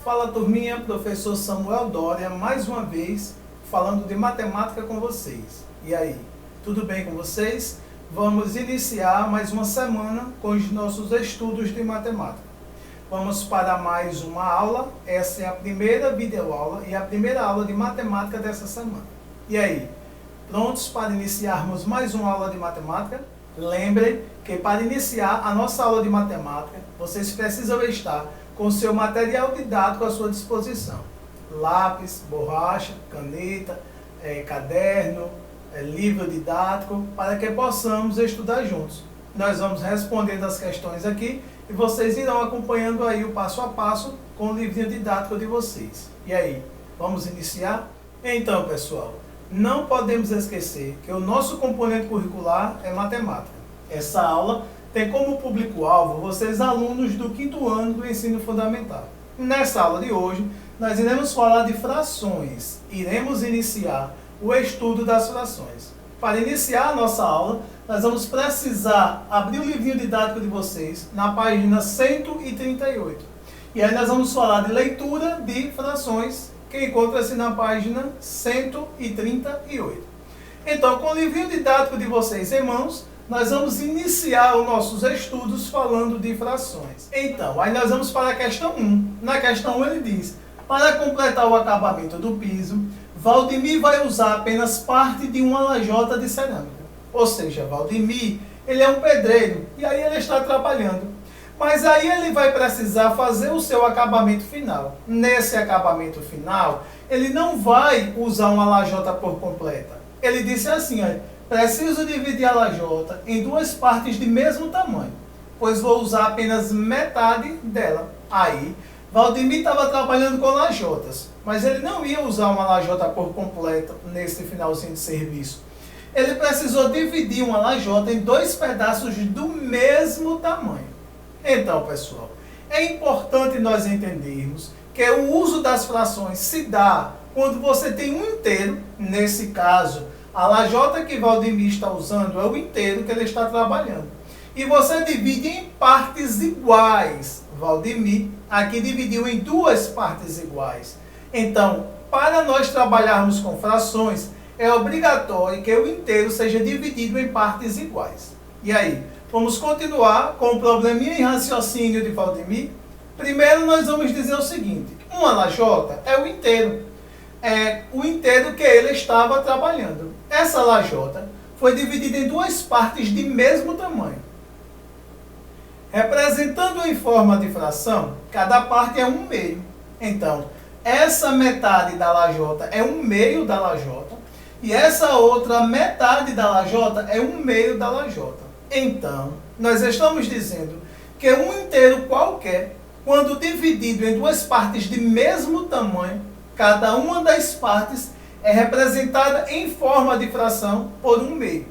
Fala turminha, professor Samuel Doria, mais uma vez falando de matemática com vocês. E aí, tudo bem com vocês? Vamos iniciar mais uma semana com os nossos estudos de matemática. Vamos para mais uma aula, essa é a primeira videoaula e a primeira aula de matemática dessa semana. E aí, prontos para iniciarmos mais uma aula de matemática? Lembrem que para iniciar a nossa aula de matemática, vocês precisam estar com seu material didático à sua disposição. Lápis, borracha, caneta, caderno, livro didático, para que possamos estudar juntos. Nós vamos respondendo as questões aqui e vocês irão acompanhando aí o passo a passo com o livrinho didático de vocês. E aí, vamos iniciar? Então, pessoal, não podemos esquecer que o nosso componente curricular é matemática. Essa aula tem como público-alvo vocês alunos do 5º ano do ensino fundamental. Nessa aula de hoje, nós iremos falar de frações. Iremos iniciar o estudo das frações. Para iniciar a nossa aula, nós vamos precisar abrir o livrinho didático de vocês na página 138. E aí nós vamos falar de leitura de frações, que encontra-se na página 138. Então, com o livrinho didático de vocês em mãos, nós vamos iniciar os nossos estudos falando de frações. Então, aí nós vamos para a questão 1. Na questão 1 ele diz: para completar o acabamento do piso, Valdemir vai usar apenas parte de uma lajota de cerâmica. Ou seja, Valdemir, ele é um pedreiro e aí ele está trabalhando. Mas aí ele vai precisar fazer o seu acabamento final. Nesse acabamento final, ele não vai usar uma lajota por completa. Ele disse assim, olha, preciso dividir a lajota em duas partes de mesmo tamanho, pois vou usar apenas metade dela. Aí, Valdemir estava trabalhando com lajotas, mas ele não ia usar uma lajota por completo nesse finalzinho de serviço. Ele precisou dividir uma lajota em dois pedaços do mesmo tamanho. Então, pessoal, é importante nós entendermos que o uso das frações se dá quando você tem um inteiro, nesse caso, a lajota que Valdemir está usando é o inteiro que ele está trabalhando. E você divide em partes iguais. Valdemir aqui dividiu em duas partes iguais. Então, para nós trabalharmos com frações, é obrigatório que o inteiro seja dividido em partes iguais. E aí, vamos continuar com o probleminha em raciocínio de Valdemir. Primeiro nós vamos dizer o seguinte: uma lajota é o inteiro. É o inteiro que ele estava trabalhando. Essa lajota foi dividida em duas partes de mesmo tamanho. Representando em forma de fração, cada parte é 1/2. Então, essa metade da lajota é 1/2 da lajota e essa outra metade da lajota é 1/2 da lajota. Então, nós estamos dizendo que um inteiro qualquer, quando dividido em duas partes de mesmo tamanho, cada uma das partes é representada em forma de fração por 1/2.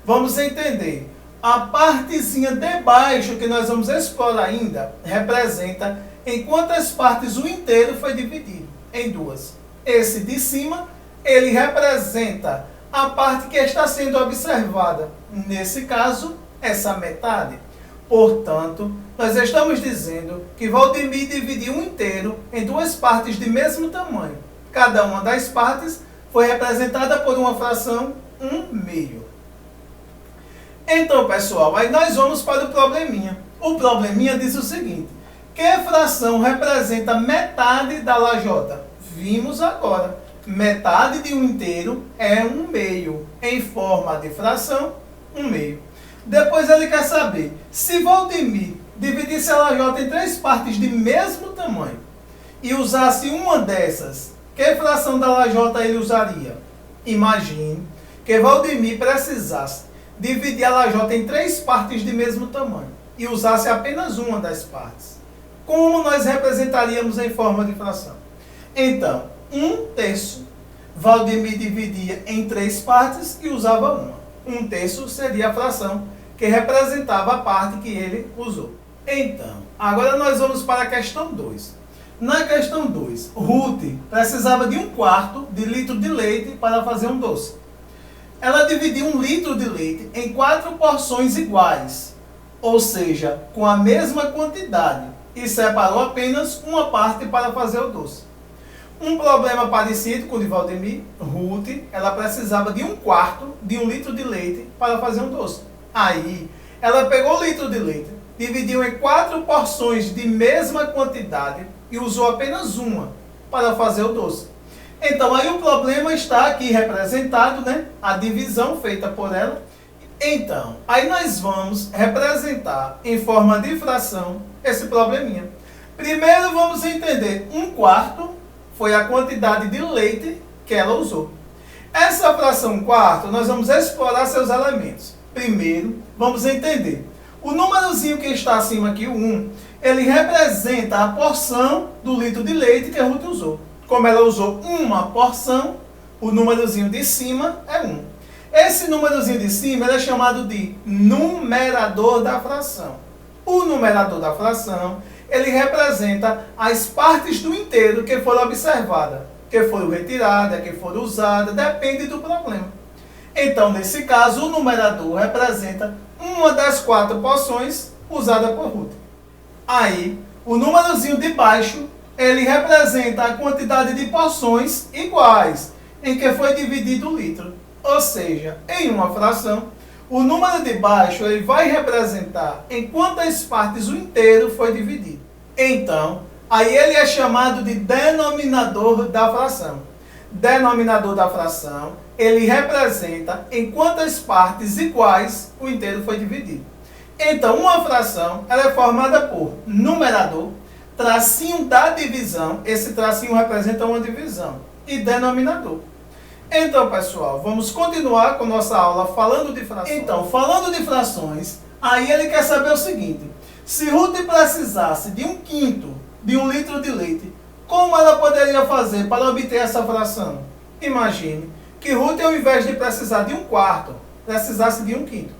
Vamos entender. A partezinha de baixo que nós vamos explorar ainda representa em quantas partes o inteiro foi dividido. Em duas. Esse de cima, ele representa a parte que está sendo observada. Nesse caso, essa metade. Portanto, nós estamos dizendo que Valdemir dividiu um inteiro em duas partes de mesmo tamanho. Cada uma das partes foi representada por uma fração 1/2. Então, pessoal, aí nós vamos para o probleminha. O probleminha diz o seguinte: que fração representa metade da lajota? Vimos agora. Metade de um inteiro é 1/2. Em forma de fração, 1/2. Depois ele quer saber, se Valdemir dividisse a lajota em três partes de mesmo tamanho e usasse uma dessas, que fração da lajota ele usaria? Imagine que Valdemir precisasse dividir a lajota em três partes de mesmo tamanho e usasse apenas uma das partes. Como nós representaríamos em forma de fração? Então, 1/3. Valdemir dividia em três partes e usava uma. 1/3 seria a fração que representava a parte que ele usou. Então, agora nós vamos para a questão 2. Na questão 2, Ruth precisava de 1/4 de litro de leite para fazer um doce. ela dividiu 1 litro de leite em 4 porções iguais, ou seja, com a mesma quantidade, e separou apenas uma parte para fazer o doce. Um problema parecido com o de Valdemir, Ruth, ela precisava de 1/4 de 1 litro de leite para fazer um doce. Aí, ela pegou o litro de leite, dividiu em 4 porções de mesma quantidade e usou apenas uma para fazer o doce. Então, aí o problema está aqui representado, né? A divisão feita por ela. Então, aí nós vamos representar em forma de fração esse probleminha. Primeiro vamos entender 1/4 foi a quantidade de leite que ela usou. Essa fração 1/4 nós vamos explorar seus elementos. Primeiro, vamos entender. O númerozinho que está acima aqui, o 1, ele representa a porção do litro de leite que a Ruth usou. Como ela usou uma porção, o númerozinho de cima é 1. Esse númerozinho de cima ele é chamado de numerador da fração. O numerador da fração, ele representa as partes do inteiro que foram observadas, que foram retiradas, que foram usadas, depende do problema. Então, nesse caso, o numerador representa uma das 4 porções usadas por Ruth. Aí, o númerozinho de baixo, ele representa a quantidade de porções iguais em que foi dividido o litro. Ou seja, em uma fração, o número de baixo ele vai representar em quantas partes o inteiro foi dividido. Então, aí ele é chamado de denominador da fração. Denominador da fração, ele representa em quantas partes iguais o inteiro foi dividido. Então, uma fração ela é formada por numerador, tracinho da divisão, esse tracinho representa uma divisão, e denominador. Então, pessoal, vamos continuar com nossa aula falando de frações. Então, falando de frações, aí ele quer saber o seguinte: se Ruth precisasse de 1/5 de 1 litro de leite, como ela poderia fazer para obter essa fração? Imagine que Ruth, ao invés de precisar de 1/4, precisasse de 1/5.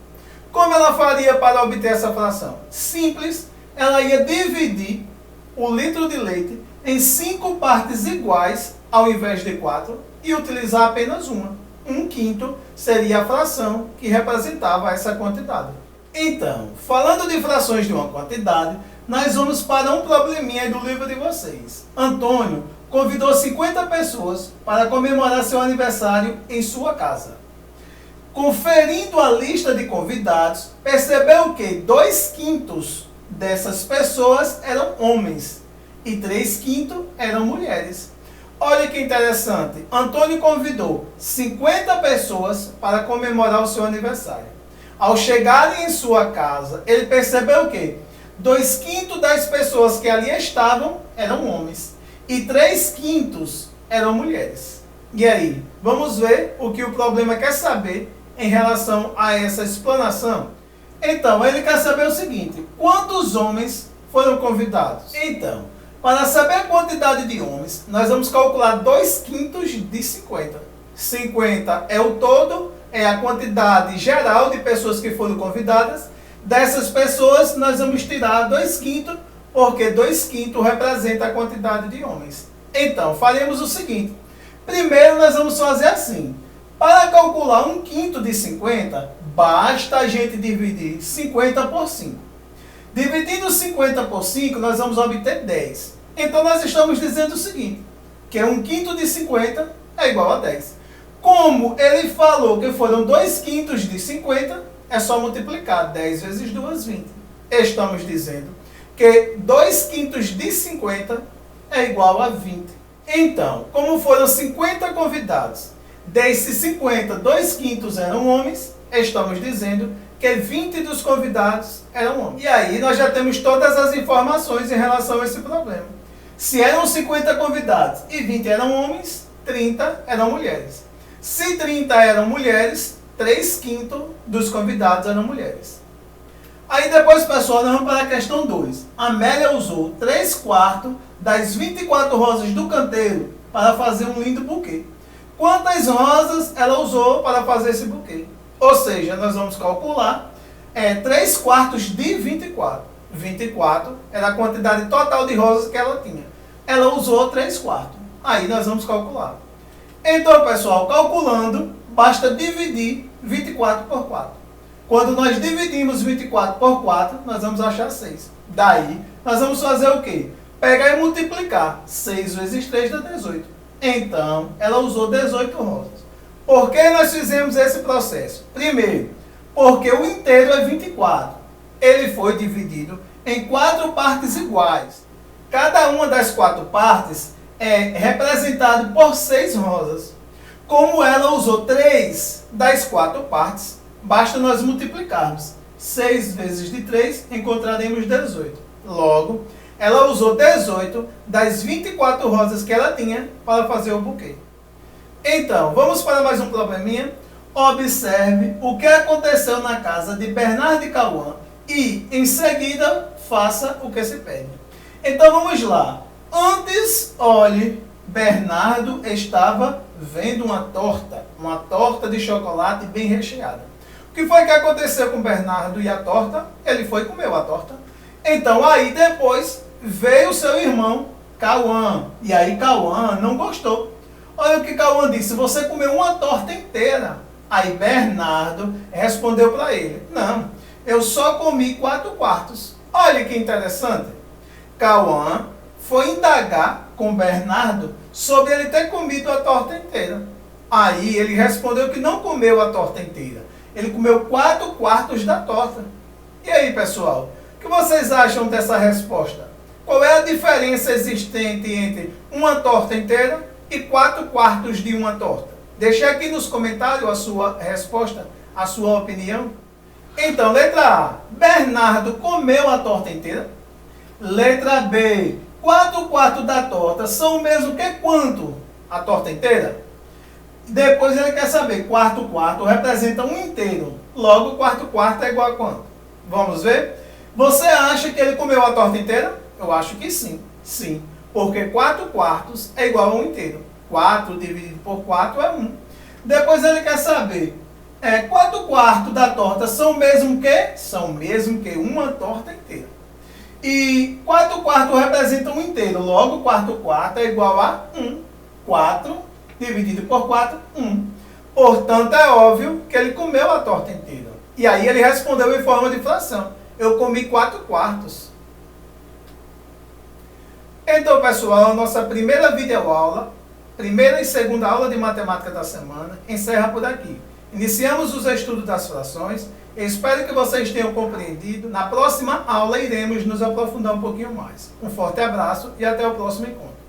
Como ela faria para obter essa fração? Simples, ela ia dividir o litro de leite em 5 partes iguais, ao invés de 4, e utilizar apenas uma. 1/5 seria a fração que representava essa quantidade. Então, falando de frações de uma quantidade, nós vamos para um probleminha do livro de vocês. Antônio convidou 50 pessoas para comemorar seu aniversário em sua casa. Conferindo a lista de convidados, percebeu que 2/5 dessas pessoas eram homens e 3/5 eram mulheres. Olha que interessante, Antônio convidou 50 pessoas para comemorar o seu aniversário. Ao chegarem em sua casa, ele percebeu que 2/5 das pessoas que ali estavam eram homens e 3/5 eram mulheres. E aí, vamos ver o que o problema quer saber em relação a essa explanação? Então, ele quer saber o seguinte: quantos homens foram convidados? Então, para saber a quantidade de homens, nós vamos calcular 2/5 de 50. 50 é o todo, é a quantidade geral de pessoas que foram convidadas. Dessas pessoas, nós vamos tirar 2/5, porque 2/5 representa a quantidade de homens. Então, faremos o seguinte. Primeiro, nós vamos fazer assim. Para calcular 1/5 de 50, basta a gente dividir 50 por 5. Dividindo 50 por 5, nós vamos obter 10. Então, nós estamos dizendo o seguinte, que 1/5 de 50 é igual a 10. Como ele falou que foram 2/5 de 50, é só multiplicar 10 vezes 2, 20. Estamos dizendo que 2/5 de 50 é igual a 20. Então, como foram 50 convidados, desses 50, 2/5 eram homens, estamos dizendo que 20 dos convidados eram homens. E aí nós já temos todas as informações em relação a esse problema. Se eram 50 convidados e 20 eram homens, 30 eram mulheres. Se 30 eram mulheres, 3/5 dos convidados eram mulheres. Aí depois, pessoal, nós vamos para a questão 2. Amélia usou 3/4 das 24 rosas do canteiro para fazer um lindo buquê. Quantas rosas ela usou para fazer esse buquê? Ou seja, nós vamos calcular 3/4 de 24. 24 era a quantidade total de rosas que ela tinha. Ela usou 3/4. Aí nós vamos calcular. Então, pessoal, calculando, basta dividir 24 por 4. Quando nós dividimos 24 por 4, nós vamos achar 6. Daí, nós vamos fazer o quê? Pegar e multiplicar. 6 vezes 3 dá 18. Então, ela usou 18 rosas. Por que nós fizemos esse processo? Primeiro, porque o inteiro é 24. Ele foi dividido em 4 partes iguais. Cada uma das 4 partes é representada por 6 rosas. Como ela usou 3 das 4 partes, basta nós multiplicarmos. 6 vezes de 3, encontraremos 18. Logo, ela usou 18 das 24 rosas que ela tinha para fazer o buquê. Então, vamos para mais um probleminha. Observe o que aconteceu na casa de Bernardo e Cauã e, em seguida, faça o que se pede. Então, vamos lá. Antes, olhe, Bernardo estava vendo uma torta de chocolate bem recheada. O que foi que aconteceu com Bernardo e a torta? Ele foi comer a torta. Então, aí depois veio seu irmão, Cauã. E aí Cauã não gostou. Olha o que Cauã disse: você comeu uma torta inteira. Aí Bernardo respondeu para ele: não, eu só comi 4 quartos. Olha que interessante. Cauã foi indagar com Bernardo sobre ele ter comido a torta inteira. Aí ele respondeu que não comeu a torta inteira. Ele comeu 4 quartos da torta. E aí, pessoal, o que vocês acham dessa resposta? Qual é a diferença existente entre uma torta inteira e 4 quartos de uma torta? Deixe aqui nos comentários a sua resposta, a sua opinião. Então, letra A, Bernardo comeu a torta inteira. Letra B, 4 quartos da torta são o mesmo que quanto? A torta inteira? Depois ele quer saber, 4 quartos representa um inteiro. Logo, 4 quartos é igual a quanto? Vamos ver? Você acha que ele comeu a torta inteira? Eu acho que sim. Sim, porque 4 quartos é igual a um inteiro. 4 dividido por 4 é 1. Depois ele quer saber, 4 quartos da torta são o mesmo que? São o mesmo que uma torta inteira. E 4 quartos representam um inteiro. Logo, 4 quartos é igual a 1. 4 dividido por 4, 1. Portanto, é óbvio que ele comeu a torta inteira. E aí ele respondeu em forma de fração. Eu comi 4 quartos. Então, pessoal, a nossa primeira videoaula, primeira e segunda aula de matemática da semana, encerra por aqui. Iniciamos os estudos das frações. Espero que vocês tenham compreendido. Na próxima aula iremos nos aprofundar um pouquinho mais. Um forte abraço e até o próximo encontro.